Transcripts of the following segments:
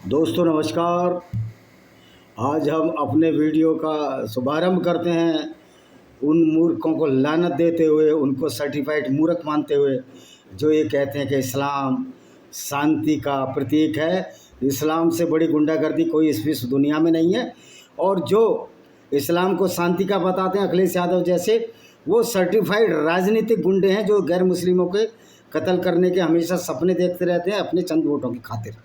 दोस्तों नमस्कार। आज हम अपने वीडियो का शुभारंभ करते हैं उन मूर्खों को लानत देते हुए, उनको सर्टिफाइड मूर्ख मानते हुए जो ये कहते हैं कि इस्लाम शांति का प्रतीक है। इस्लाम से बड़ी गुंडागर्दी कोई इस विश्व दुनिया में नहीं है। और जो इस्लाम को शांति का बताते हैं अखिलेश यादव जैसे, वो सर्टिफाइड राजनीतिक गुंडे हैं जो गैर मुस्लिमों के कत्ल करने के हमेशा सपने देखते रहते हैं अपने चंद वोटों की खातिर।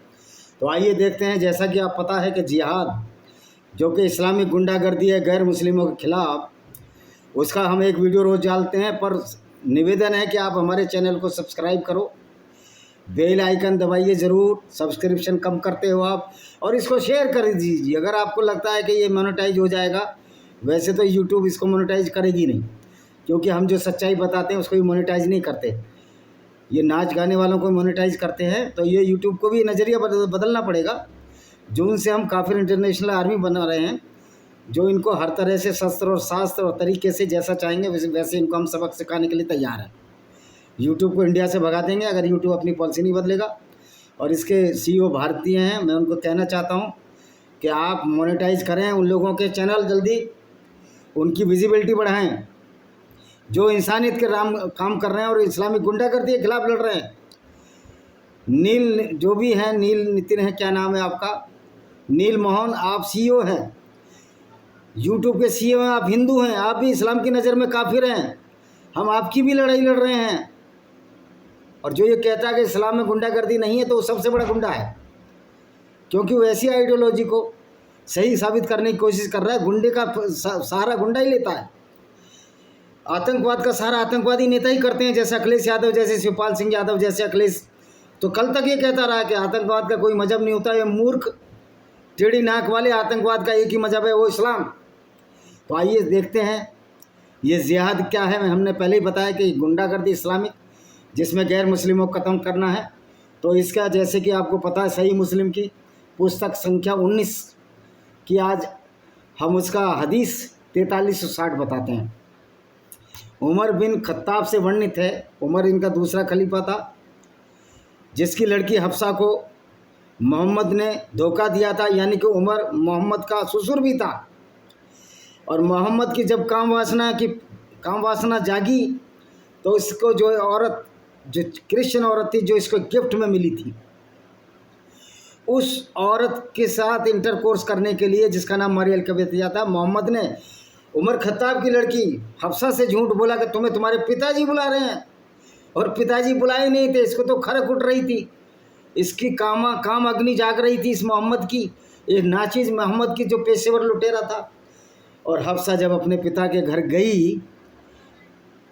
तो आइए देखते हैं। जैसा कि आप पता है कि जिहाद जो कि इस्लामिक गुंडागर्दी है गैर मुस्लिमों के खिलाफ, उसका हम एक वीडियो रोज़ डालते हैं। पर निवेदन है कि आप हमारे चैनल को सब्सक्राइब करो, बेल आइकन दबाइए ज़रूर। सब्सक्रिप्शन कम करते हो आप, और इसको शेयर कर दीजिए अगर आपको लगता है कि ये मोनेटाइज हो जाएगा। वैसे तो यूट्यूब इसको मोनेटाइज करेगी नहीं, क्योंकि हम जो सच्चाई बताते हैं उसको भी मोनेटाइज नहीं करते। ये नाच गाने वालों को मोनेटाइज करते हैं। तो ये यूट्यूब को भी नज़रिया बदलना पड़ेगा। जो उनसे हम काफ़ी इंटरनेशनल आर्मी बना रहे हैं, जो इनको हर तरह से शस्त्र और शास्त्र और तरीके से जैसा चाहेंगे वैसे इनको हम सबक सिखाने के लिए तैयार हैं। यूट्यूब को इंडिया से भगा देंगे अगर यूट्यूब अपनी पॉलिसी नहीं बदलेगा। और इसके CEO भारतीय हैं। मैं उनको कहना चाहता हूँ कि आप मोनेटाइज करें उन लोगों के चैनल, जल्दी उनकी विजिबिलिटी बढ़ाएं जो इंसानियत के काम कर रहे हैं और इस्लामिक गुंडागर्दी के खिलाफ लड़ रहे हैं। नील जो भी हैं, नील नितिन है, क्या नाम है आपका, नील मोहन, आप CEO हैं, यूट्यूब के CEO हैं। आप हिंदू हैं, आप भी इस्लाम की नज़र में काफिर हैं। हम आपकी भी लड़ाई लड़ रहे हैं। और जो ये कहता है कि इस्लाम में गुंडागर्दी नहीं है, तो वो सबसे बड़ा गुंडा है, क्योंकि वो ऐसी आइडियोलॉजी को सही साबित करने की कोशिश कर रहा है। गुंडे का सहारा गुंडा ही लेता है। आतंकवाद का सहारा आतंकवादी नेता ही करते हैं, जैसे अखिलेश यादव जैसे, शिवपाल सिंह यादव जैसे। अखिलेश तो कल तक ये कहता रहा कि आतंकवाद का कोई मजहब नहीं होता। ये मूर्ख टेढ़ी नाक वाले, आतंकवाद का एक ही मजहब है, वो इस्लाम। तो आइए देखते हैं ये जिहाद क्या है। हमने पहले ही बताया कि गुंडागर्दी इस्लामिक, जिसमें गैर मुस्लिमों को ख़त्म करना है। तो इसका जैसे कि आपको पता है, सही मुस्लिम की पुस्तक संख्या 19 की आज हम उसका हदीस 4360 बताते हैं। उमर बिन खत्ताब से वर्णित है। उमर इनका दूसरा खलीफा था, जिसकी लड़की हफ्सा को मोहम्मद ने धोखा दिया था। यानी कि उमर मोहम्मद का ससुर भी था। और मोहम्मद की जब काम वासना जागी, तो इसको जो औरत, जो क्रिश्चियन औरत थी, जो इसको गिफ्ट में मिली थी, उस औरत के साथ इंटरकोर्स करने के लिए, जिसका नाम मरियल कबीतिया था, मोहम्मद ने उमर खत्ताब की लड़की हफ्सा से झूठ बोला कि तुम्हें तुम्हारे पिताजी बुला रहे हैं। और पिताजी बुलाए नहीं थे, इसको तो खरक उठ रही थी, इसकी काम अग्नि जाग रही थी इस मोहम्मद की, एक नाचीज मोहम्मद की जो पेशेवर लुटेरा था। और हफ्सा जब अपने पिता के घर गई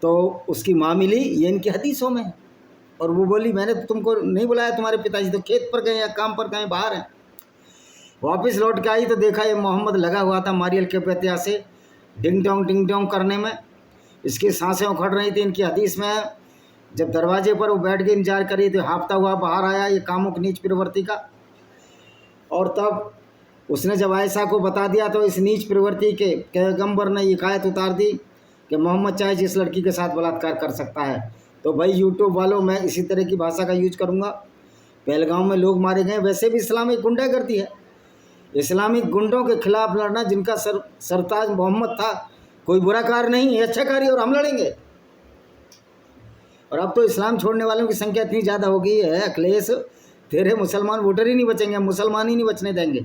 तो उसकी माँ मिली, ये इनकी हदीसों में। और वो बोली मैंने तो तुमको नहीं बुलाया, तुम्हारे पिताजी तो खेत पर गए या काम पर गए, बाहर हैं। वापस लौट के आई तो देखा ये मोहम्मद लगा हुआ था मारियल के पेतिया से डिंग डोंग करने में। इसकी सांसें उखड़ रही थी। इनकी हदीस में जब दरवाजे पर वो बैठ के इंतजार करी तो हाँफता हुआ बाहर आया ये कामुक नीच प्रवृत्ति का। और तब उसने जब आयशा को बता दिया तो इस नीच प्रवृत्ति के पैगंबर ने ये आयत उतार दी कि मोहम्मद चाहे जिस लड़की के साथ बलात्कार कर सकता है। तो भाई यूट्यूब वालों, मैं इसी तरह की भाषा का यूज करूँगा। पहलगाम में लोग मारे गए, वैसे भी इस्लामिक गुंडागर्दी है। इस्लामिक गुंडों के खिलाफ लड़ना, जिनका सरताज मोहम्मद था, कोई बुरा कार्य नहीं है, अच्छा कार्य, और हम लड़ेंगे। और अब तो इस्लाम छोड़ने वालों की संख्या इतनी ज़्यादा हो गई है अखिलेश, तेरे मुसलमान वोटर ही नहीं बचेंगे, मुसलमान ही नहीं बचने देंगे।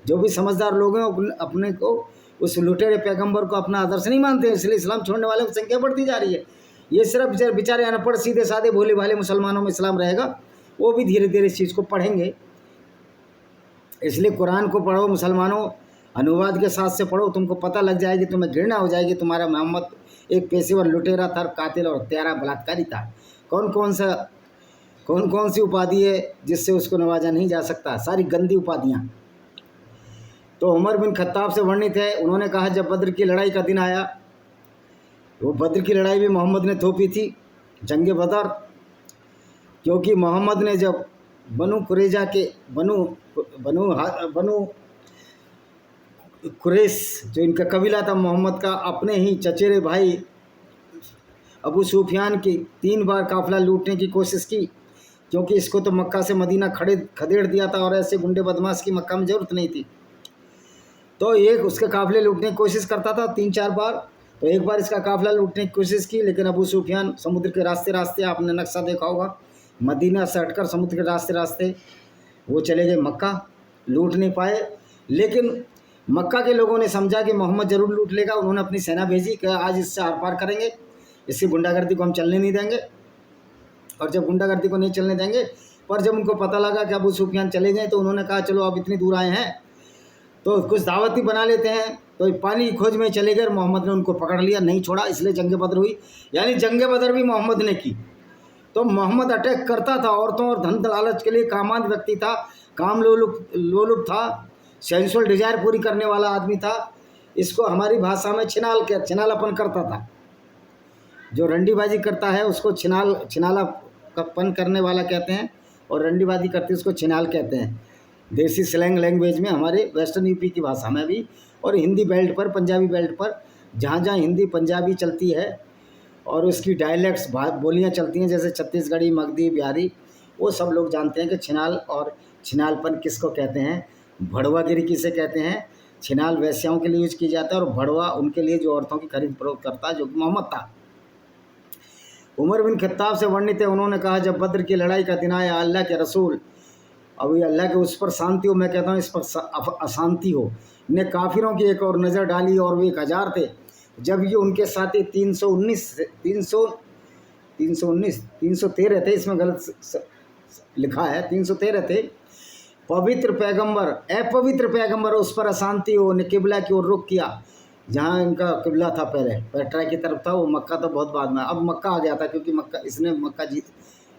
जो भी समझदार लोग हैं अपने को, उस लुटेरे पैगंबर को अपना आदर्श नहीं मानते हैं, इसलिए इस्लाम छोड़ने वालों की संख्या बढ़ती जा रही है। ये सिर्फ बेचारे अनपढ़ सीधे साधे भोले भाले मुसलमानों में इस्लाम रहेगा, वो भी धीरे धीरे इस चीज़ को पढ़ेंगे। इसलिए कुरान को पढ़ो मुसलमानों, अनुवाद के साथ से पढ़ो, तुमको पता लग जाएगी, तुम्हें घृणा हो जाएगी। तुम्हारा मोहम्मद एक पेशेवर लुटेरा था, कातिल और हत्यारा बलात्कारी था। कौन कौन सी उपाधि है जिससे उसको नवाजा नहीं जा सकता, सारी गंदी उपाधियाँ। तो उमर बिन खत्ताब से वर्णित है, उन्होंने कहा जब बद्र की लड़ाई का दिन आया, वो बद्र की लड़ाई भी मोहम्मद ने थोपी थी, जंग बदर। क्योंकि मोहम्मद ने जब बनु कुरैजा के बनु कुरैश, जो इनका कबीला था मोहम्मद का, अपने ही चचेरे भाई अबू सुफियान की 3 बार काफिला लूटने की कोशिश की, क्योंकि इसको तो मक्का से मदीना खदेड़ दिया था और ऐसे गुंडे बदमाश की मक्का में ज़रूरत नहीं थी। तो एक उसके काफ़िले लूटने की कोशिश करता था 3-4 बार। तो एक बार इसका काफ़िला लूटने की कोशिश की, लेकिन अबू सुफियान समुद्र के रास्ते रास्ते, आपने नक्शा देखा होगा, मदीना से हटकर समुद्र के रास्ते रास्ते वो चले गए मक्का, लूट नहीं पाए। लेकिन मक्का के लोगों ने समझा कि मोहम्मद ज़रूर लूट लेगा। उन्होंने अपनी सेना भेजी कि आज इससे आर पार करेंगे, इसकी गुंडागर्दी को हम चलने नहीं देंगे। और जब गुंडागर्दी को नहीं चलने देंगे, पर जब उनको पता लगा कि अबू सुफियान चले गए, तो उन्होंने कहा चलो अब इतनी दूर आए हैं तो कुछ दावत ही बना लेते हैं। तो पानी की खोज में चले गए, मोहम्मद ने उनको पकड़ लिया, नहीं छोड़ा, इसलिए जंग बदर हुई। यानी जंग बदर भी मोहम्मद ने की। तो मोहम्मद अटैक करता था, औरतों और धन लालच के लिए कामांध व्यक्ति था, काम लोलुप था, सेंसुअल डिजायर पूरी करने वाला आदमी था। इसको हमारी भाषा में छिनालापन करता था। जो रंडीबाजी करता है उसको छिनालापन करने वाला कहते हैं, और रंडीबाजी करती है उसको छिनाल कहते हैं, देसी स्लैंग लैंग्वेज में, हमारे वेस्टर्न यूपी की भाषा में भी, और हिंदी बेल्ट पर, पंजाबी बेल्ट पर, जहाँ जहाँ हिंदी पंजाबी चलती है और उसकी डायलेक्ट्स बोलियाँ चलती हैं, जैसे छत्तीसगढ़ी, मगधी, बिहारी, वो सब लोग जानते हैं कि छिनाल और छिनालपन किसको कहते हैं। भड़वागिरी किसे कहते हैं। छिनाल वैश्याओं के लिए यूज की जाता है और भड़वा उनके लिए जो औरतों की खरीद फरोख्त करता है, जो कि मोहम्मद था। उमर बिन खत्ताब से वर्णित है, उन्होंने कहा जब बद्र की लड़ाई का दिन आया, अल्लाह के रसूल, अब ये अल्लाह के उस पर शांति हो, मैं कहता हूँ इस पर अशांति हो, ने काफिरों की एक और नज़र डाली और वो 1000 थे, जब ये उनके साथी 313 थे, इसमें गलत लिखा है, 313 थे। अपवित्र पैगंबर उस पर अशांति हो, ने किबला की ओर रुख किया, जहाँ इनका किबला था पहले पेट्रा की तरफ था, वो मक्का तो बहुत बाद में, अब मक्का आ गया था, क्योंकि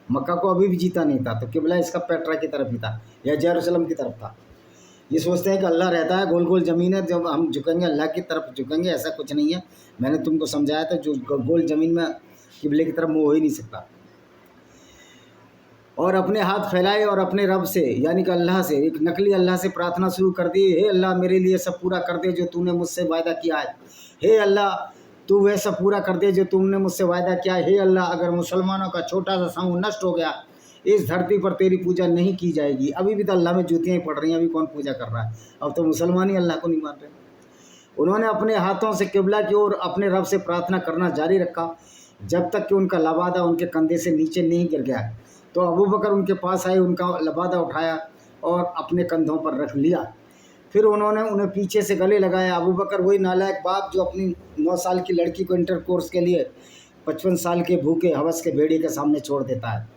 मक्का को अभी भी जीता नहीं था, तो किबला इसका पेट्रा की तरफ ही था या जेरूसलम की तरफ था। ये सोचते हैं कि अल्लाह रहता है, गोल गोल ज़मीन है, जब हम झुकेंगे अल्लाह की तरफ झुकेंगे, ऐसा कुछ नहीं है। मैंने तुमको समझाया था, जो गोल ज़मीन में किबले की तरफ मुँह हो ही नहीं सकता। और अपने हाथ फैलाए और अपने रब से, यानी कि अल्लाह से, एक नकली अल्लाह से प्रार्थना शुरू कर दी, हे अल्लाह मेरे लिए सब पूरा कर दे जो तूने मुझसे वायदा किया है। हे अल्लाह तू वह सब पूरा कर दे जो तुमने मुझसे वायदा किया है। हे अल्लाह अगर मुसलमानों का छोटा सा समूह नष्ट हो गया, इस धरती पर तेरी पूजा नहीं की जाएगी। अभी भी तो अल्लाह में जूतियाँ ही पड़ रही हैं, अभी कौन पूजा कर रहा है, अब तो मुसलमान ही अल्लाह को नहीं मान रहे। उन्होंने अपने हाथों से किबला की ओर अपने रब से प्रार्थना करना जारी रखा, जब तक कि उनका लबादा उनके कंधे से नीचे नहीं गिर गया। तो अबू बकर उनके पास आए, उनका लबादा उठाया और अपने कंधों पर रख लिया। फिर उन्होंने उन्हें पीछे से गले लगाया। अबू बकर वही नालायक बाप जो अपनी 9 साल की लड़की को इंटरकोर्स के लिए 55 साल के भूखे हवस के भेड़िए के सामने छोड़ देता है,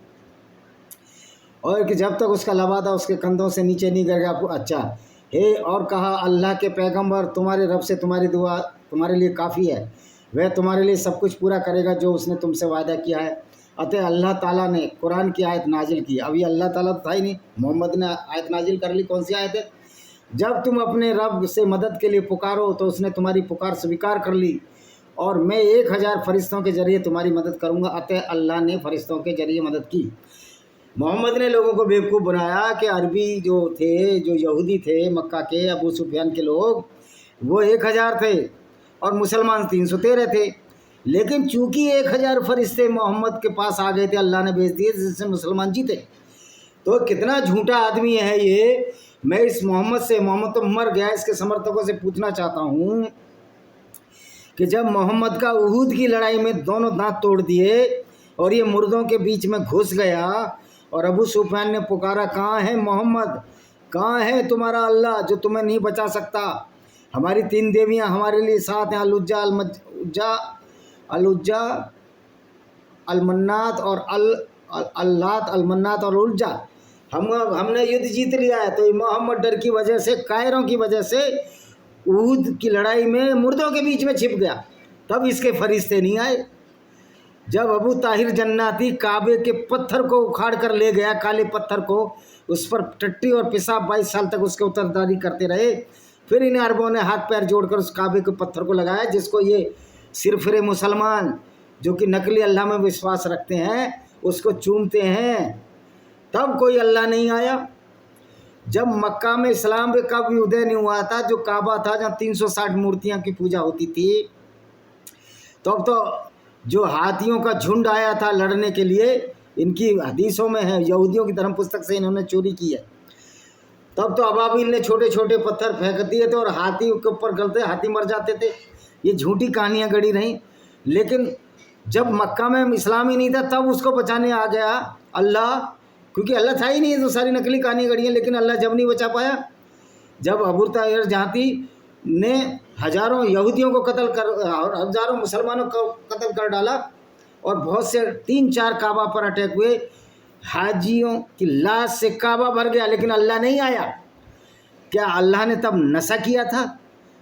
और कि जब तक उसका लबादा उसके कंधों से नीचे नहीं गिर गया। अच्छा हे, और कहा अल्लाह के पैगंबर, तुम्हारे रब से तुम्हारी दुआ तुम्हारे लिए काफ़ी है, वह तुम्हारे लिए सब कुछ पूरा करेगा जो उसने तुमसे वायदा किया है। अतः अल्लाह ताला ने कुरान की आयत नाजिल की। अभी अल्लाह ताला तो था ही नहीं, मोहम्मद ने आयत नाजिल कर ली। कौन सी आयत है? जब तुम अपने रब से मदद के लिए पुकारो तो उसने तुम्हारी पुकार स्वीकार कर ली, और मैं 1000 फरिश्तों के जरिए तुम्हारी मदद करूंगा। अतः अल्लाह ने फरिश्तों के जरिए मदद की। मोहम्मद ने लोगों को बेवकूफ़ बनाया कि अरबी जो थे, जो यहूदी थे मक्का के, अबू सुफियान के लोग, वो 1000 थे और मुसलमान 313 थे। लेकिन चूंकि 1000 फरिश्ते मोहम्मद के पास आ गए थे, अल्लाह ने भेज दिए, जिससे मुसलमान जीते। तो कितना झूठा आदमी है ये। मैं इस मोहम्मद तो मर गया, इसके समर्थकों से पूछना चाहता हूँ कि जब मोहम्मद का उहूद की लड़ाई में दोनों दांत तोड़ दिए और ये मुर्दों के बीच में घुस गया, और अबू सुफियान ने पुकारा, कहाँ है मोहम्मद, कहाँ है तुम्हारा अल्लाह जो तुम्हें नहीं बचा सकता? हमारी 3 देवियाँ हमारे लिए साथ हैं, अलुज्जा, अलमन्नात और अल्लात, अलमन्नात और उल्जा। हमने युद्ध जीत लिया है। तो मोहम्मद डर की वजह से, कायरों की वजह से उहूद की लड़ाई में मुर्दों के बीच में छिप गया। तब इसके फरिश्ते नहीं आए। जब अबू ताहिर जन्नाती काबे के पत्थर को उखाड़ कर ले गया, काले पत्थर को, उस पर टट्टी और पेशाब 22 साल तक उसके उत्तरदारी करते रहे। फिर इन अरबों ने हाथ पैर जोड़कर उस काबे के पत्थर को लगाया, जिसको ये सिरफिरे मुसलमान जो कि नकली अल्लाह में विश्वास रखते हैं उसको चूमते हैं। तब कोई अल्लाह नहीं आया। जब मक्का में इस्लाम का भी उदय नहीं हुआ था, जो काबा था जहाँ 360 मूर्तियाँ की पूजा होती थी, तो अब तो जो हाथियों का झुंड आया था लड़ने के लिए, इनकी हदीसों में है, यहूदियों की धर्म पुस्तक से इन्होंने चोरी की है। तब तो अबाबिल ने छोटे छोटे पत्थर फेंक दिए थे और हाथी के ऊपर गलते हाथी मर जाते थे। ये झूठी कहानियाँ गढ़ी रहीं। लेकिन जब मक्का में इस्लाम ही नहीं था तब उसको बचाने आ गया अल्लाह, क्योंकि अल्लाह था ही नहीं, तो सारी नकली कहानियाँ गढ़ी हैं। लेकिन अल्लाह जब नहीं बचा पाया, जब अबू ताहिर जहाती ने हजारों यहूदियों को कत्ल कर और हजारों मुसलमानों को कत्ल कर डाला और बहुत से 3-4 काबा पर अटैक हुए, हाजियों की लाश से काबा भर गया, लेकिन अल्लाह नहीं आया। क्या अल्लाह ने तब नशा किया था?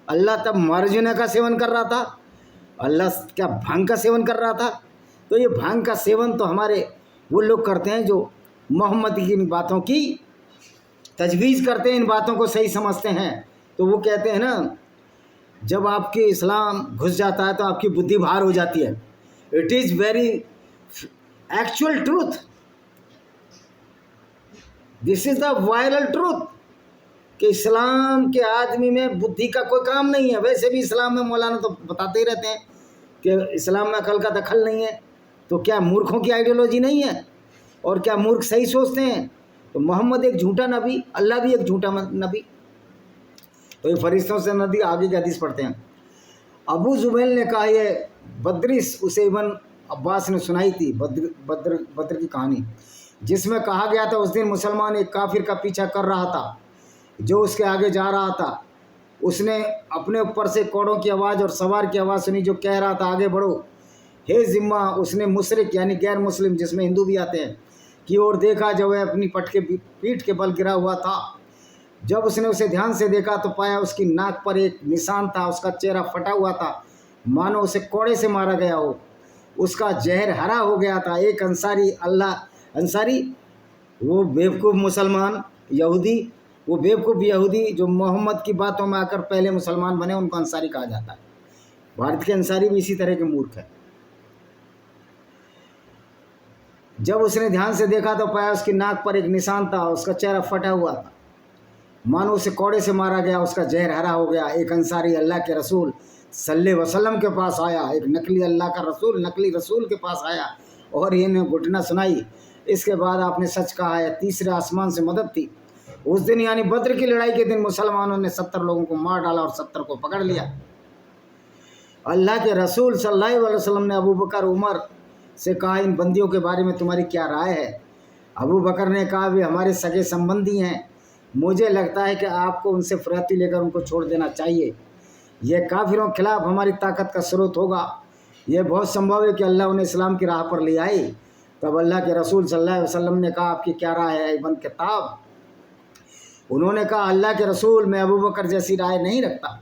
अल्लाह तब मार्जुना का सेवन कर रहा था? अल्लाह क्या भांग का सेवन कर रहा था? तो ये भांग का सेवन तो हमारे वो लोग करते हैं जो मोहम्मद की इन बातों की तजवीज़ करते हैं, इन बातों को सही समझते हैं। तो वो कहते हैं ना, जब आपके इस्लाम घुस जाता है तो आपकी बुद्धि बाहर हो जाती है। It is very actual truth, this is the viral truth कि इस्लाम के आदमी में बुद्धि का कोई काम नहीं है। वैसे भी इस्लाम में मौलाना तो बताते ही रहते हैं कि इस्लाम में अकल का दखल नहीं है। तो क्या मूर्खों की आइडियोलॉजी नहीं है? और क्या मूर्ख सही सोचते हैं? तो मोहम्मद एक झूठा नबी, अल्लाह भी एक झूठा नबी। तो ये फरिश्तों से नदी आगे की हदीस पढ़ते हैं। अबू जुबैल ने कहा, ये बद्रिस उसे इब्न अब्बास ने सुनाई थी बद्र की कहानी, जिसमें कहा गया था उस दिन मुसलमान एक काफिर का पीछा कर रहा था जो उसके आगे जा रहा था। उसने अपने ऊपर से कौड़ों की आवाज़ और सवार की आवाज़ सुनी जो कह रहा था, आगे बढ़ो हे जिम्मा। उसने मुशरिक यानी गैर मुस्लिम, जिसमें हिंदू भी आते हैं, की ओर देखा जब वह अपनी पीठ के बल गिरा हुआ था। जब उसने उसे ध्यान से देखा तो पाया उसकी नाक पर एक निशान था, उसका चेहरा फटा हुआ था मानो उसे कोड़े से मारा गया हो, उसका जहर हरा हो गया था। एक अंसारी वो बेवकूफ़ मुसलमान यहूदी, वो बेवकूफ़ यहूदी जो मोहम्मद की बातों में आकर पहले मुसलमान बने, उनको अंसारी कहा जाता है। भारत के अंसारी भी इसी तरह के मूर्ख है। जब उसने ध्यान से देखा तो पाया उसकी नाक पर एक निशान था, उसका चेहरा फटा हुआ था मानो उसे कोड़े से मारा गया, उसका जहर हरा हो गया। एक अंसारी अल्लाह के रसूल सल्लल्लाहु अलैहि वसल्लम के पास आया, एक नकली अल्लाह का रसूल नकली रसूल के पास आया और इन्हें घुटना सुनाई। इसके बाद आपने सच कहा है, तीसरे आसमान से मदद थी। उस दिन यानी बद्र की लड़ाई के दिन मुसलमानों ने 70 लोगों को मार डाला और 70 को पकड़ लिया। अल्लाह के रसूल सल्लल्लाहु अलैहि वसल्लम ने अबू बकर उमर से कहा, इन बंदियों के बारे में तुम्हारी क्या राय है? अबू बकर ने कहा, वे हमारे सगे संबंधी हैं, मुझे लगता है कि आपको उनसे फराती लेकर उनको छोड़ देना चाहिए। यह काफिरों के खिलाफ हमारी ताकत का स्रोत होगा। यह बहुत संभव है कि अल्लाह उन्हें इस्लाम की राह पर ले आए। तब अल्लाह के रसूल सल्लल्लाहु अलैहि वसल्लम ने कहा, आपकी क्या राय है इब्न किताब? उन्होंने कहा, अल्लाह के रसूल, मैं अबू बकर जैसी राय नहीं रखता।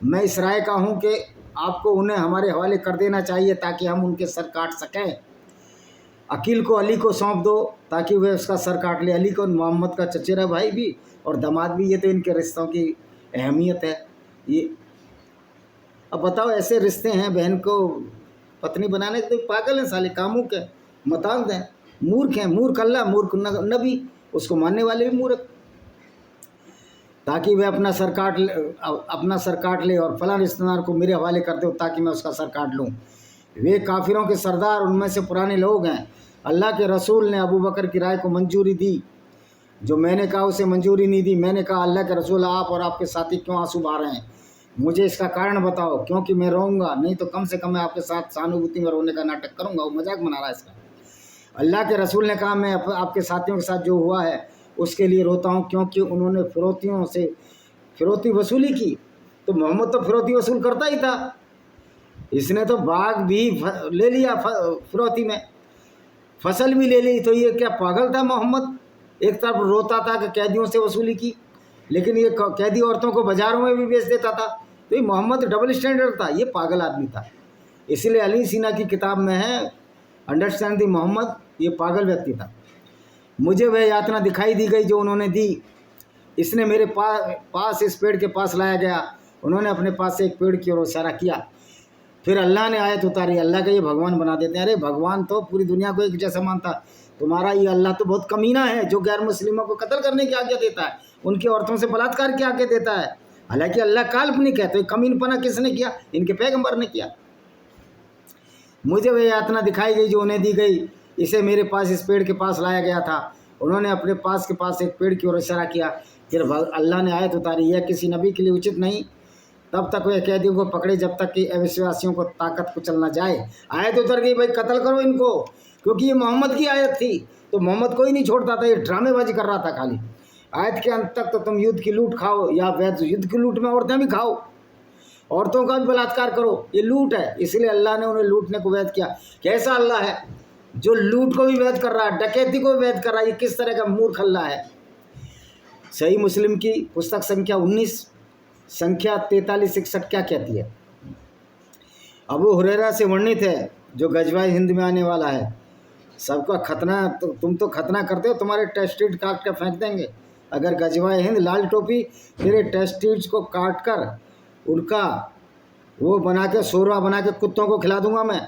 मैं इस राय का हूँ कि आपको उन्हें हमारे हवाले कर देना चाहिए ताकि हम उनके सर काट सकें। अकील को अली को सौंप दो ताकि वह उसका सर काट ले। अली को मोहम्मद का चचेरा भाई भी और दामाद भी, ये तो इनके रिश्तों की अहमियत है। ये अब बताओ, ऐसे रिश्ते हैं, बहन को पत्नी बनाने के तो पागल हैं साले, कामुक के मतांग हैं, मूर्ख हैं। मूर्ख अल्लाह, मूर्ख नबी, उसको मानने वाले भी मूर्ख, ताकि वह अपना सर काट ले और फलां रिश्तेदार को मेरे हवाले कर दो ताकि मैं उसका सर काट लूँ। वे काफिरों के सरदार उनमें से पुराने लोग हैं। अल्लाह के रसूल ने अबू बकर की राय को मंजूरी दी, जो मैंने कहा उसे मंजूरी नहीं दी। मैंने कहा, अल्लाह के रसूल, आप और आपके साथी क्यों आंसू बहा रहे हैं? मुझे इसका कारण बताओ, क्योंकि मैं रोऊंगा नहीं तो कम से कम मैं आपके साथ सहानुभूति में रोने का नाटक करूंगा। वो मजाक बना रहा है इसका। अल्लाह के रसूल ने कहा, मैं आपके साथियों के साथ जो हुआ है उसके लिए रोता हूँ, क्योंकि उन्होंने फिरौतियों से फिरौती वसूली की। तो मोहम्मद तो फिरौती वसूल करता ही था, इसने तो बाग भी ले लिया फिरौती में, फसल भी ले ली। तो ये क्या पागल था मोहम्मद? एक तरफ रोता था कि कैदियों से वसूली की, लेकिन ये कैदी औरतों को बाज़ारों में भी बेच देता था। तो ये मोहम्मद डबल स्टैंडर्ड था, ये पागल आदमी था। इसलिए अली सीना की किताब में है, अंडरस्टैंड दी मोहम्मद, ये पागल व्यक्ति था। मुझे वह यातना दिखाई दी गई जो उन्होंने दी। इसने मेरे पास इस पेड़ के पास लाया गया। उन्होंने अपने पास से एक पेड़ की ओर इशारा किया। फिर अल्लाह ने आयत उतारी, अल्लाह का ये भगवान बना देते हैं। अरे भगवान तो पूरी दुनिया को एक जैसा मानता, तुम्हारा ये अल्लाह तो बहुत कमीना है जो गैर मुस्लिमों को कत्ल करने की आज्ञा देता है, उनकी औरतों से बलात्कार की आज्ञा देता है। हालांकि अल्लाह काल्पनिक है, तो कमीनपना किसने किया? इनके पैगंबर ने किया। मुझे वह यातना दिखाई गई जो उन्हें दी गई। इसे मेरे पास इस पेड़ के पास लाया गया था। उन्होंने अपने पास के पास एक पेड़ की ओर इशारा किया। फिर अल्लाह ने आयत उतारी, यह किसी नबी के लिए उचित नहीं तब तक वे कैदियों को पकड़े जब तक कि अविश्वासियों को ताकत कुचल ना जाए। आयत उतर गई, भाई कत्ल करो इनको, क्योंकि ये मोहम्मद की आयत थी। तो मोहम्मद कोई नहीं छोड़ता था, ये ड्रामेबाजी कर रहा था खाली। आयत के अंत तक तो तुम युद्ध की लूट खाओ, या वैध युद्ध की लूट में औरतें भी खाओ, औरतों का भी बलात्कार करो, ये लूट है। इसलिए अल्लाह ने उन्हें लूटने को वैध किया। कैसा अल्लाह है जो लूट को भी वैध कर रहा है, डकैती को भी वैध कर रहा है? ये किस तरह का मूर्ख अल्लाह है। सही मुस्लिम की पुस्तक संख्या 19 संख्या 4361 क्या कहती है? अबू हुरैरा से वर्णित है, जो गजवाए हिंद में आने वाला है। सबका खतना, तो तुम तो खतना करते हो, तुम्हारे टेस्टिड काट कर फेंक देंगे। अगर गजवाए हिंद लाल टोपी तेरे टेस्टिड्स को काट कर उनका वो बना के शोरवा बना के कुत्तों को खिला दूंगा मैं।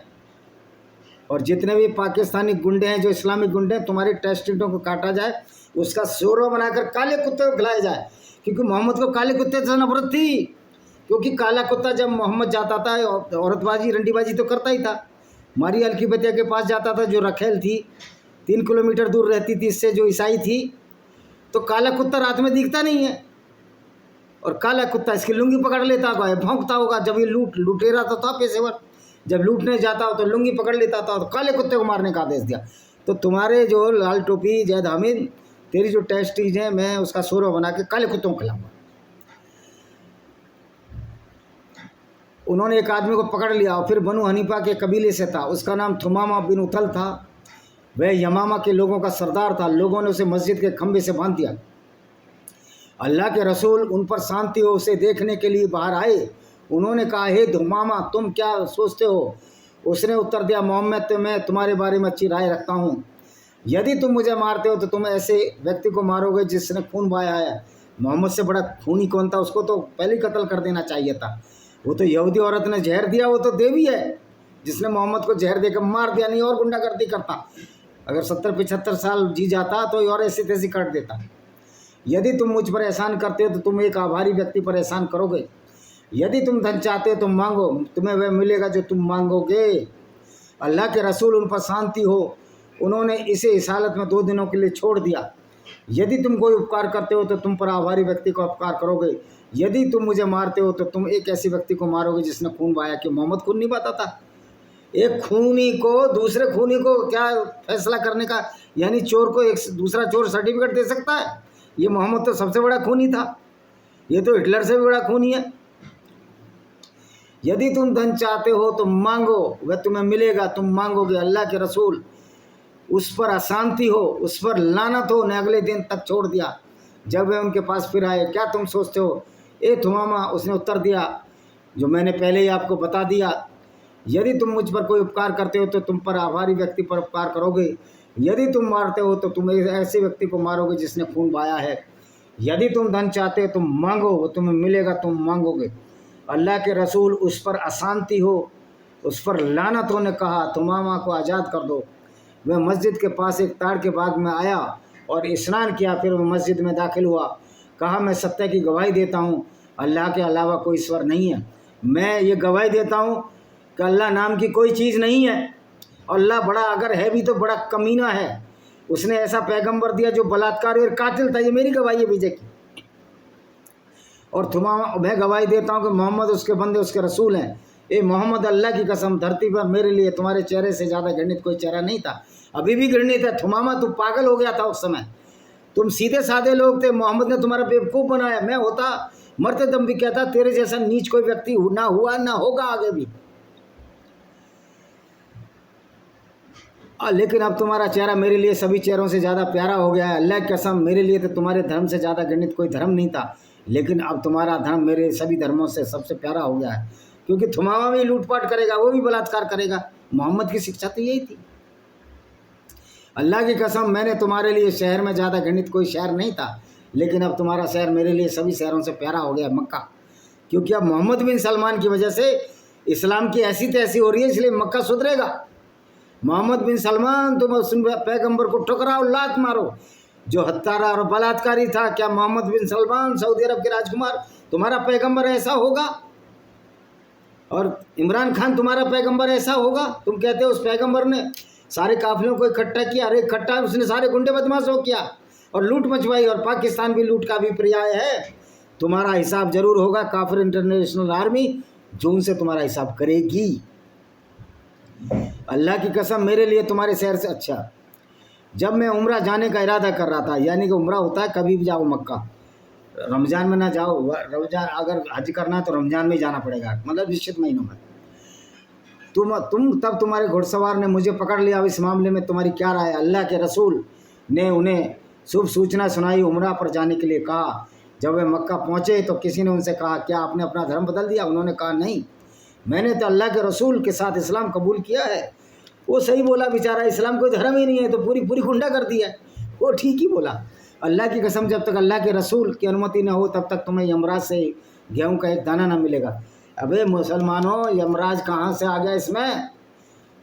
और जितने भी पाकिस्तानी गुंडे हैं, जो इस्लामिक गुंडे हैं, तुम्हारी टेस्टिडों को काटा जाए, उसका शोरवा बनाकर काले कुत्ते को खिलाया जाए। क्योंकि मोहम्मद को काले कुत्ते से नफरत थी, क्योंकि काला कुत्ता जब मोहम्मद जाता था औरतबाजी रंडीबाजी तो करता ही था। मारी अलकीबतिया के पास जाता था, जो रखेल थी 3 किलोमीटर दूर रहती थी इससे, जो ईसाई थी। तो काला कुत्ता रात में दिखता नहीं है, और काला कुत्ता इसकी लुंगी पकड़ लेता होगा, भौंकता होगा। जब ये लुटेरा तो था पेशेवर, जब लूटने जाता हो तो लुंगी पकड़ लेता था, तो काले कुत्ते को मारने का आदेश दिया। तो तुम्हारे जो लाल टोपी जैद हामिद, तेरी जो टेस्टीज है, मैं उसका शोरवा बना के काले कुत्तों को खिलाऊंगा। उन्होंने एक आदमी को पकड़ लिया, और फिर बनु हनीफा के कबीले से था, उसका नाम थुमामा बिन उथल था। वह यमामा के लोगों का सरदार था। लोगों ने उसे मस्जिद के खंभे से बांध दिया। अल्लाह के रसूल उन पर शांति हो उसे देखने के लिए बाहर आए। उन्होंने कहा, हे थुमामा, तुम क्या सोचते हो? उसने उत्तर दिया, मोहम्मद, तो मैं तुम्हारे बारे में अच्छी राय रखता हूँ। यदि तुम मुझे मारते हो तो तुम ऐसे व्यक्ति को मारोगे जिसने खून बहाया है। मोहम्मद से बड़ा खूनी कौन था? उसको तो पहले ही कत्ल कर देना चाहिए था। वो तो यहूदी औरत ने जहर दिया, वो तो देवी है जिसने मोहम्मद को जहर देकर मार दिया, नहीं और गुंडागर्दी करता। अगर 70-75 साल जी जाता तो और ऐसी तैसी काट देता। यदि तुम मुझ पर एहसान करते हो तो तुम एक आभारी व्यक्ति पर एहसान करोगे। यदि तुम धन चाहते हो तो मांगो, तुम्हें वह मिलेगा जो तुम मांगोगे। अल्लाह के रसूल उन पर शांति हो, उन्होंने इसे इस हालत में 2 दिनों के लिए छोड़ दिया। यदि तुम कोई उपकार करते हो तो तुम पर आभारी व्यक्ति को उपकार करोगे। यदि तुम मुझे मारते हो तो तुम एक ऐसे व्यक्ति को मारोगे जिसने खून बहाया। कि मोहम्मद खून नहीं बहाता था। एक खूनी को दूसरे खूनी को क्या फैसला करने का, यानी चोर को एक दूसरा चोर सर्टिफिकेट दे सकता है? ये मोहम्मद तो सबसे बड़ा खूनी था, ये तो हिटलर से भी बड़ा खूनी है। यदि तुम धन चाहते हो तो मांगो, वह तुम्हें मिलेगा, तुम मांगोगे। अल्लाह के रसूल उस पर अशांति हो, उस पर लानत हो, ने अगले दिन तक छोड़ दिया। जब वे उनके पास फिर आए, क्या तुम सोचते हो ए थुमामा? उसने उत्तर दिया, जो मैंने पहले ही आपको बता दिया। यदि तुम मुझ पर कोई उपकार करते हो तो तुम पर आभारी व्यक्ति पर उपकार करोगे। यदि तुम मारते हो तो तुम ऐसे व्यक्ति को मारोगे जिसने खून बहाया है। यदि तुम धन चाहते हो तुम मांगो, वो तुम्हें मिलेगा, तुम मांगोगे। अल्लाह के रसूल उस पर अशांति हो, उस पर लानत हो ने कहा, थुमामा को आज़ाद कर दो। वह मस्जिद के पास एक ताड़ के बाग में आया और स्नान किया। फिर वह मस्जिद में दाखिल हुआ। कहा, मैं सत्य की गवाही देता हूँ, अल्लाह के अलावा कोई ईश्वर नहीं है। मैं ये गवाही देता हूँ कि अल्लाह नाम की कोई चीज़ नहीं है। अल्लाह बड़ा अगर है भी तो बड़ा कमीना है। उसने ऐसा पैगंबर दिया जो बलात्कारी और कातिल था। ये मेरी गवाही है विजय की। और थुमामा, मैं गवाही देता हूँ कि मोहम्मद उसके बंदे उसके रसूल हैं। ए मोहम्मद, अल्लाह की कसम, धरती पर मेरे लिए तुम्हारे चेहरे से ज़्यादा घृणित कोई चेहरा नहीं था। अभी भी घृणित है। थुमामा, तू पागल हो गया था उस समय। तुम सीधे साधे लोग थे, मोहम्मद ने तुम्हारा बेवकूफ़ बनाया। मैं होता मरते दम भी कहता तेरे जैसा नीच कोई व्यक्ति ना हुआ ना होगा आगे भी। लेकिन अब तुम्हारा चेहरा मेरे लिए सभी चेहरों से ज़्यादा प्यारा हो गया है। अल्लाह की कसम, मेरे लिए तो तुम्हारे धर्म से ज़्यादा घृणित कोई धर्म नहीं था। लेकिन अब तुम्हारा धर्म मेरे सभी धर्मों से सबसे प्यारा हो गया है। क्योंकि थुमामा भी लूटपाट करेगा, वो भी बलात्कार करेगा। मोहम्मद की शिक्षा तो यही थी। अल्लाह की कसम, मैंने तुम्हारे लिए शहर में ज़्यादा घृणित कोई शहर नहीं था। लेकिन अब तुम्हारा शहर मेरे लिए सभी शहरों से प्यारा हो गया, मक्का। क्योंकि अब मोहम्मद बिन सलमान की वजह से इस्लाम की ऐसी तैसी हो रही है, इसलिए मक्का सुधरेगा। मोहम्मद बिन सलमान, तुम उस पैगंबर को ठुकराओ, लात मारो जो हत्यारा और बलात्कारी था। क्या मोहम्मद बिन सलमान सऊदी अरब के राजकुमार तुम्हारा पैगंबर ऐसा होगा? और इमरान खान तुम्हारा पैगंबर ऐसा होगा? तुम कहते हो उस पैगंबर ने सारे काफिलों को इकट्ठा किया, अरे इकट्ठा उसने सारे गुंडे बदमाशों किया और लूट मचवाई, और पाकिस्तान भी लूट का भी पर्याय है। तुम्हारा हिसाब जरूर होगा काफिर इंटरनेशनल आर्मी, जो उनसे तुम्हारा हिसाब करेगी। अल्लाह की कसम, मेरे लिए तुम्हारे शहर से अच्छा, जब मैं उम्रा जाने का इरादा कर रहा था, यानी कि उम्रा होता है कभी भी जाओ मक्का, रमज़ान में ना जाओ, रमज़ान अगर हज करना है तो रमज़ान में ही जाना पड़ेगा, मतलब निश्चित महीनों में। तुम तब तुम्हारे घुड़सवार ने मुझे पकड़ लिया। अब इस मामले में तुम्हारी क्या राय है? अल्लाह के रसूल ने उन्हें शुभ सूचना सुनाई, उम्रा पर जाने के लिए कहा। जब वे मक्का पहुँचे तो किसी ने उनसे कहा, क्या आपने अपना धर्म बदल दिया? उन्होंने कहा, नहीं, मैंने तो अल्लाह के रसूल के साथ इस्लाम कबूल किया है। वो सही बोला बेचारा, इस्लाम कोई धर्म ही नहीं है, तो पूरी पूरी गुंडा कर दिया। वो ठीक ही बोला। अल्लाह की कसम, जब तक अल्लाह के रसूल की अनुमति न हो तब तक तुम्हें यमराज से गेहूं का एक दाना न मिलेगा। अबे मुसलमानों, यमराज कहाँ से आ गया इसमें?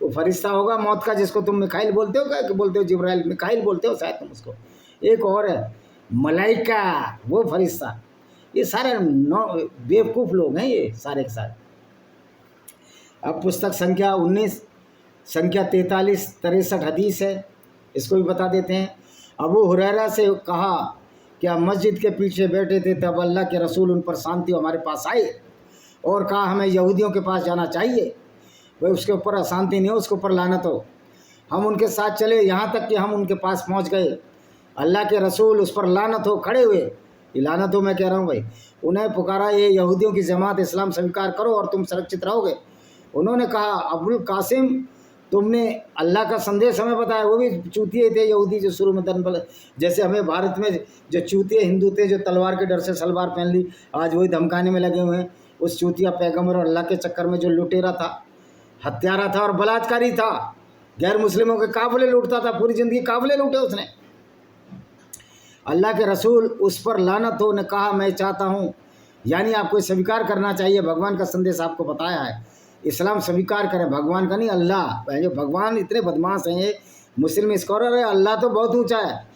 वो फरिश्ता होगा मौत का, जिसको तुम मिकाइल बोलते हो, क्या बोलते हो? जिब्राइल, मिकाइल बोलते हो शायद तुम उसको। एक और है मलाइका, वो फरिश्ता। ये सारे बेवकूफ़ लोग हैं ये सारे के सारे। अब पुस्तक संख्या 19, संख्या 43-63 हदीस है, इसको भी बता देते हैं। अबू हुरैरा से कहा कि आप मस्जिद के पीछे बैठे थे, तब अल्लाह के रसूल उन पर शांति हमारे पास आए और कहा हमें यहूदियों के पास जाना चाहिए। वह उसके ऊपर अशांति नहीं हो, उसके ऊपर लानत हो। हम उनके साथ चले, यहाँ तक कि हम उनके पास पहुँच गए। अल्लाह के रसूल उस पर लानत हो खड़े हुए। ये लानत हो मैं कह रहा हूँ भाई। उन्हें पुकारा, ये यहूदियों की जमात, इस्लाम स्वीकार करो और तुम सुरक्षित रहोगे। उन्होंने कहा, अबुल कासिम, तुमने अल्लाह का संदेश हमें बताया। वो भी चूतिए थे यहूदी, जो शुरू में दन, जैसे हमें भारत में जो चूतिए हिंदू थे जो तलवार के डर से सलवार पहन ली, आज वही धमकाने में लगे हुए हैं। उस चूतिया पैगम्बर और अल्लाह के चक्कर में जो लुटेरा था, हत्यारा था और बलात्कारी था, गैर मुस्लिमों के काफिले लूटता था, पूरी ज़िंदगी काफिले लूटे उसने। अल्लाह के रसूल उस पर लानत हो ने कहा, मैं चाहता हूँ, यानी आपको स्वीकार करना चाहिए, भगवान का संदेश आपको बताया है, इस्लाम स्वीकार करें, भगवान का नहीं, अल्लाह। जो भगवान इतने बदमाश हैं ये मुस्लिम स्कॉलर है। अल्लाह तो बहुत ऊंचा है,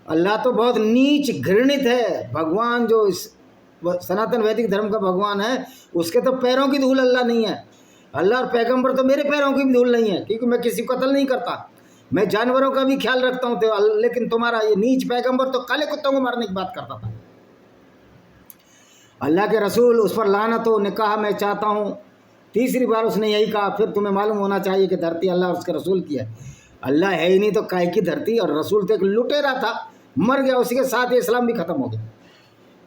अल्लाह तो बहुत नीच घृणित है। भगवान जो इस सनातन वैदिक धर्म का भगवान है, उसके तो पैरों की धूल अल्लाह नहीं है। अल्लाह और पैगंबर तो मेरे पैरों की भी धूल नहीं है, क्योंकि मैं किसी को कत्ल नहीं करता, मैं जानवरों का भी ख्याल रखता हूँ। तो लेकिन तुम्हारा ये नीच पैगंबर तो काले कुत्तों को मारने की बात करता था। अल्लाह के रसूल उस पर लानत हो ने कहा, मैं चाहता हूँ। तीसरी बार उसने यही कहा, फिर तुम्हें मालूम होना चाहिए कि धरती अल्लाह और उसके रसूल की है। अल्लाह है ही नहीं तो काय की धरती, और रसूल तो एक लुटेरा था, मर गया, उसी के साथ इस्लाम भी ख़त्म हो गया।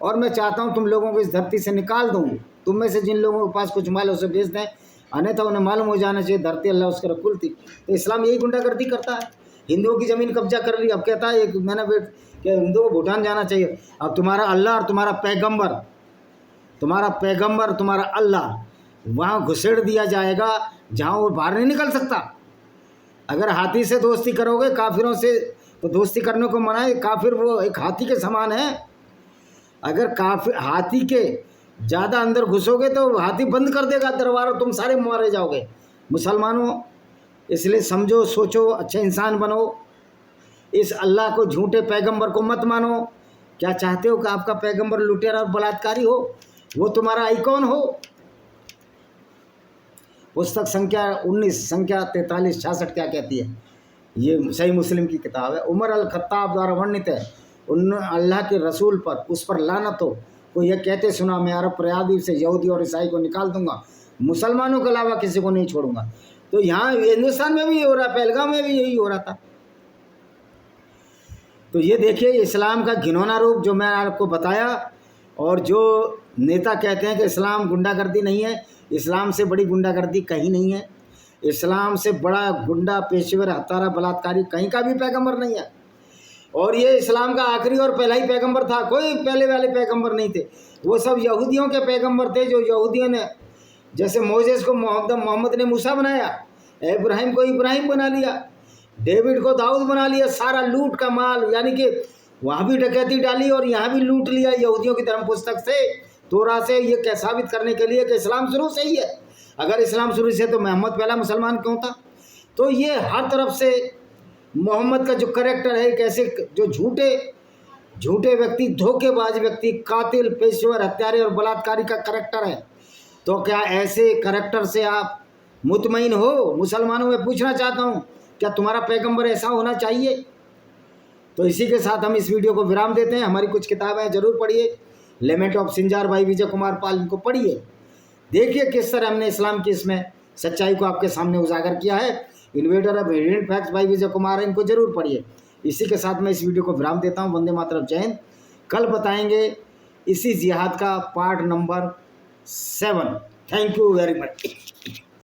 और मैं चाहता हूँ तुम लोगों को इस धरती से निकाल दूँ। तुम में से जिन लोगों के पास कुछ माल उसे बेच दें, अन्यथा उन्हें मालूम हो जाना चाहिए धरती अल्लाह उसके रसूल थी। तो इस्लाम यही गुंडागर्दी करता है, हिंदुओं की ज़मीन कब्जा कर ली। अब कहता है एक मैंने कि हिंदुओं को भूटान जाना चाहिए। अब तुम्हारा अल्लाह और तुम्हारा पैगम्बर, तुम्हारा अल्लाह वहाँ घुसेड़ दिया जाएगा जहाँ वो बाहर नहीं निकल सकता। अगर हाथी से दोस्ती करोगे काफिरों से, तो दोस्ती करने को मना है। काफिर वो एक हाथी के समान है। अगर काफिर हाथी के ज़्यादा अंदर घुसोगे तो हाथी बंद कर देगा दरबार, तुम सारे मारे जाओगे। मुसलमानों, इसलिए समझो, सोचो, अच्छे इंसान बनो। इस अल्लाह को, झूठे पैगंबर को मत मानो। क्या चाहते हो कि आपका पैगंबर लुटेरा और बलात्कारी हो, वो तुम्हारा आइकॉन हो? पुस्तक संख्या 19, संख्या 43-66 क्या कहती है? ये सही मुस्लिम की किताब है। उमर अल खत्ताब द्वारा वर्णित है, उन अल्लाह के रसूल पर उस पर लानत हो को यह कहते सुना, मैं अरब प्रयादी से यहूदी और ईसाई को निकाल दूंगा, मुसलमानों के अलावा किसी को नहीं छोड़ूंगा। तो यहाँ हिंदुस्तान में भी ये हो रहा, पहलगाम में भी यही हो रहा था। तो ये देखिए इस्लाम का घिनौना रूप जो मैं आपको बताया। और जो नेता कहते हैं कि इस्लाम गुंडागर्दी नहीं है, इस्लाम से बड़ी गुंडागर्दी कहीं नहीं है। इस्लाम से बड़ा गुंडा, पेशेवर, हत्यारा, बलात्कारी कहीं का भी पैगंबर नहीं है। और ये इस्लाम का आखिरी और पहला ही पैगंबर था, कोई पहले वाले पैगंबर नहीं थे। वो सब यहूदियों के पैगंबर थे, जो यहूदियों ने, जैसे मोसेस को मोहम्मद ने मूसा बनाया, इब्राहिम को इब्राहिम बना लिया, डेविड को दाऊद बना लिया। सारा लूट का माल, यानी कि वहाँ भी डकैती डाली और यहाँ भी लूट लिया यहूदियों की धर्म पुस्तक से, तोरा से। ये क्या साबित करने के लिए कि इस्लाम शुरू से ही है। अगर इस्लाम शुरू से तो मोहम्मद पहला मुसलमान क्यों था? तो ये हर तरफ से मोहम्मद का जो करैक्टर है, कैसे जो झूठे व्यक्ति, धोखेबाज व्यक्ति, कातिल, पेशेवर, हत्यारे और बलात्कारी का करैक्टर है। तो क्या ऐसे करैक्टर से आप मुतमईन हो? मुसलमानों में पूछना चाहता हूँ, क्या तुम्हारा पैगंबर ऐसा होना चाहिए? तो इसी के साथ हम इस वीडियो को विराम देते हैं। हमारी कुछ किताबें जरूर पढ़िए, लेमेंट ऑफ सिंजार भाई विजय कुमार पाल, इनको पढ़िए, देखिए किस तरह हमने इस्लाम की इसमें सच्चाई को आपके सामने उजागर किया है। इन्वेडर ऑफ हिडन फैक्ट्स भाई विजय कुमार है, इनको जरूर पढ़िए। इसी के साथ मैं इस वीडियो को विराम देता हूँ। वंदे मातरम, जय हिंद। कल बताएंगे इसी जिहाद का part number 7। Thank you very much.